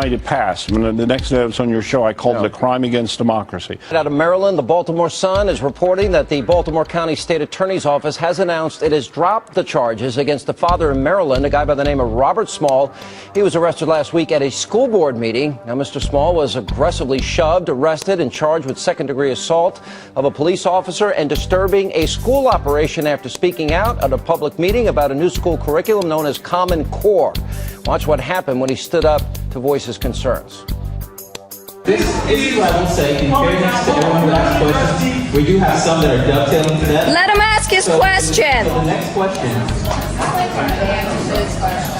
It passed. The next day I was on your show, I called it a crime against democracy. Out of Maryland, the Baltimore Sun is reporting that the Baltimore County State Attorney's Office has announced it has dropped the charges against the father in Maryland, a guy by the name of Robert Small. He was arrested last week at a school board meeting. Now, Mr. Small was aggressively shoved, arrested, and charged with second-degree assault of a police officer and disturbing a school operation after speaking out at a public meeting about a new school curriculum known as Common Core. Watch what happened when he stood up to voice his concerns. This is what I will say, in fairness to everyone who asked questions, we do have some that are dovetailing to that. Let him ask his question. So the next question.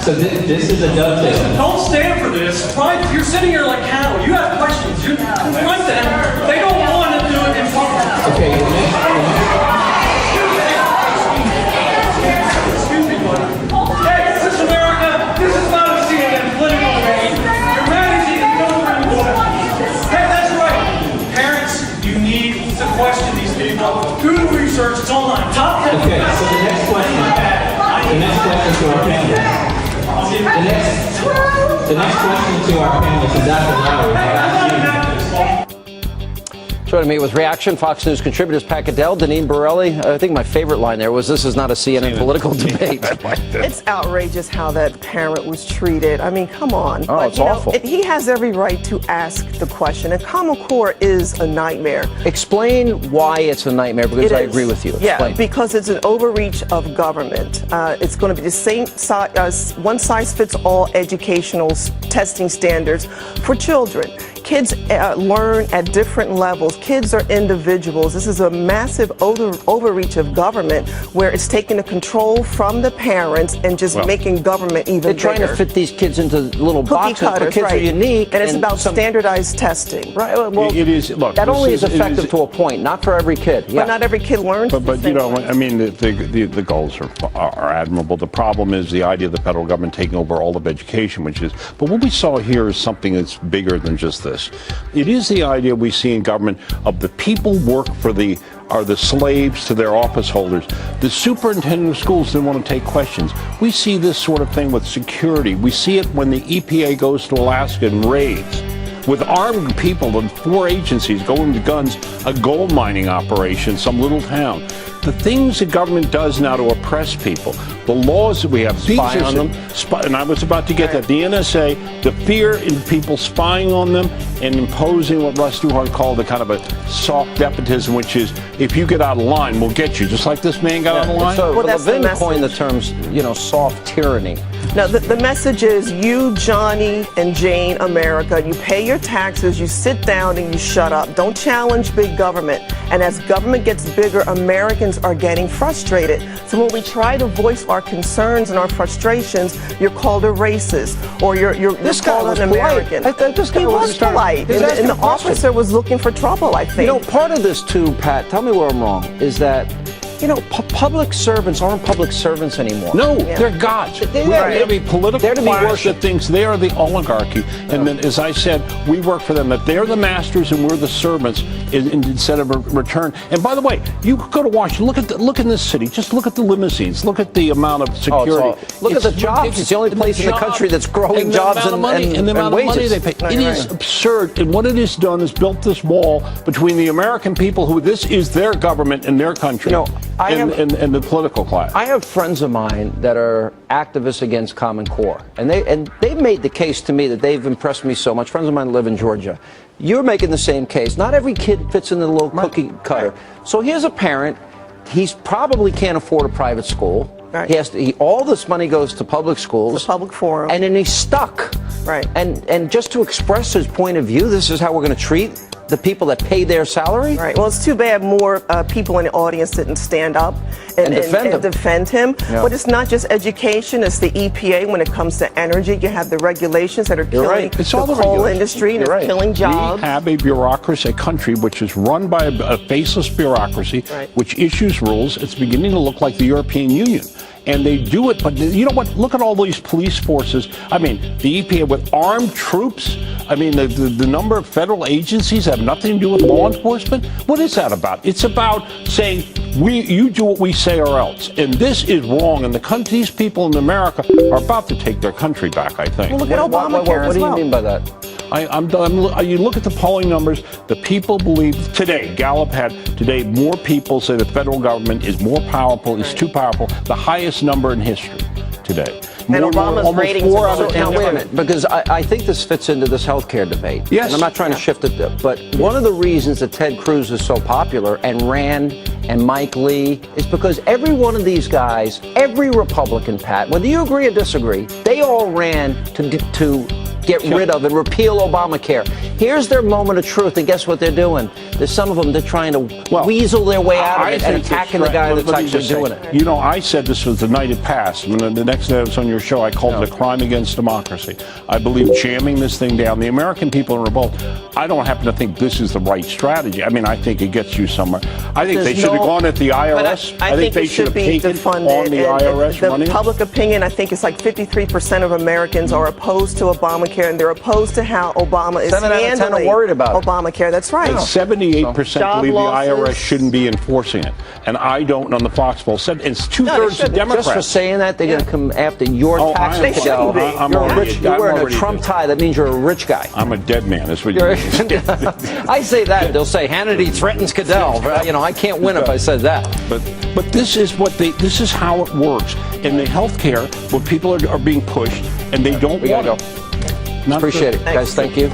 So this is a dovetail. Don't stand for this. You're sitting here like cattle. You have questions. You confront them. They don't want to do it in public. Okay, Excuse me, buddy. Hey, this is America. This is not a CNN political debate. You're managing the government war. Hey, that's right. Parents, you need to question these people. Do the research. It's online. Top 10. okay, so the next question to our panel. The next question to our panel is Dr. Lowry. I'll ask you. Joining me with reaction, Fox News contributors Pat Caddell, Deneen, Borelli. I think my favorite line there was, "This is not a CNN political debate." It's outrageous how that parent was treated. I mean, come on. Oh, it's awful. He has every right to ask the question. And Common Core is a nightmare. Explain why it's a nightmare, because I agree with you. Explain. Yeah, because it's an overreach of government. It's going to be the same one-size-fits-all educational testing standards for children. Kids learn at different levels. Kids are individuals. This is a massive overreach of government where it's taking the control from the parents and just making government even bigger. They're trying to fit these kids into little boxes, but kids are unique. And it's about standardized testing. Right. Well, it is. Look, that only is effective to a point, not for every kid. But not every kid learns. But you know, I mean, the goals are admirable. The problem is the idea of the federal government taking over all of education, which is. But what we saw here is something that's bigger than just this. It is the idea we see in government of the people work for are the slaves to their office holders. The superintendent of schools didn't want to take questions. We see this sort of thing with security. We see it when the EPA goes to Alaska and raids with armed people and 4 agencies going to guns, a gold mining operation, some little town. The things the government does now to oppress people, the laws that we have, spy on them, and I was about to get that, the NSA, the fear in people spying on them and imposing what Russ Duhart called a kind of a soft despotism, which is, if you get out of line, we'll get you, just like this man got out of line. So Levin coined the terms, soft tyranny. Now, the message is, you, Johnny and Jane, America, you pay your taxes, you sit down and you shut up. Don't challenge big government. And as government gets bigger, Americans are getting frustrated. So when we try to voice our concerns and our frustrations, you're called a racist or you're called an American. He was polite. And the officer was looking for trouble, I think. Part of this too, Pat, tell me where I'm wrong, is that public servants aren't public servants anymore. No, they're gods. We have a political class that thinks they are the oligarchy. And then, as I said, we work for them, that they're the masters and we're the servants instead of a return. And by the way, you go to Washington, look in this city, just look at the limousines, look at the amount of security. Look at the jobs. It's the only place in the country that's growing jobs and the amount of money they pay. It is absurd. And what it has done is built this wall between the American people, who this is their government and their country, and the political class. I have friends of mine that are activists against Common Core, and they've made the case to me that they've impressed me so much. Friends of mine live in Georgia. You're making the same case. Not every kid fits in the little cookie cutter. So here's a parent. He probably can't afford a private school. Right. He has to. All this money goes to public schools. The public forum. And then he's stuck. Right. And just to express his point of view, this is how we're going to treat the people that pay their salary? Right. Well, it's too bad more people in the audience didn't stand up and defend him. Yeah. But it's not just education. It's the EPA when it comes to energy. You have the regulations that are killing the coal industry and it's killing jobs. We have a bureaucracy, a country which is run by a faceless bureaucracy which issues rules. It's beginning to look like the European Union. And they do it, but you know what? Look at all these police forces. I mean, the EPA with armed troops I mean, the number of federal agencies have nothing to do with law enforcement. What is that about? It's about saying, you do what we say or else. And this is wrong. And these people in America are about to take their country back, I think. Well, look at Obamacare What as do you well. mean by that? You look at the polling numbers, the people believe today, Gallup had today, more people say the federal government is more powerful, is too powerful, the highest number in history today. And Obama's almost ratings 4 are out of so 10. Now, wait a minute, because I think this fits into this healthcare debate. Yes. And I'm not trying to shift it, but one of the reasons that Ted Cruz is so popular and Rand and Mike Lee is because every one of these guys, every Republican, Pat, whether you agree or disagree, they all ran to get rid of and repeal Obamacare. Here's their moment of truth, and guess what they're doing? There's some of them, they're trying to weasel their way out of it and attacking the guy that's actually doing it. You know, I said this was the night it passed. When the next day I was on your show, I called it a crime against democracy. I believe jamming this thing down. The American people are in revolt. I don't happen to think this is the right strategy. I mean, I think it gets you somewhere. I think they should have gone at the IRS. I think they it should have be taken defunded. on the IRS The money. public opinion, I think it's like 53% of Americans are opposed to Obamacare, and they're opposed to how Obama is 7 out of 10 are handling worried about it. Obamacare. That's right. And 78% Job believe the losses. IRS shouldn't be enforcing it. And I don't, on the Fox poll, said it's two-thirds of Democrats. Just for saying that, they're going to come after your tax They shouldn't be. You're wearing a Trump tie. That means you're a rich guy. I'm a dead man. That's what you mean. I say that. They'll say Hannity threatens Caddell. You know, I can't win if I said that. But this is this is how it works. In the healthcare, where people are being pushed and they don't want gotta it. Appreciate it, guys. Thank you.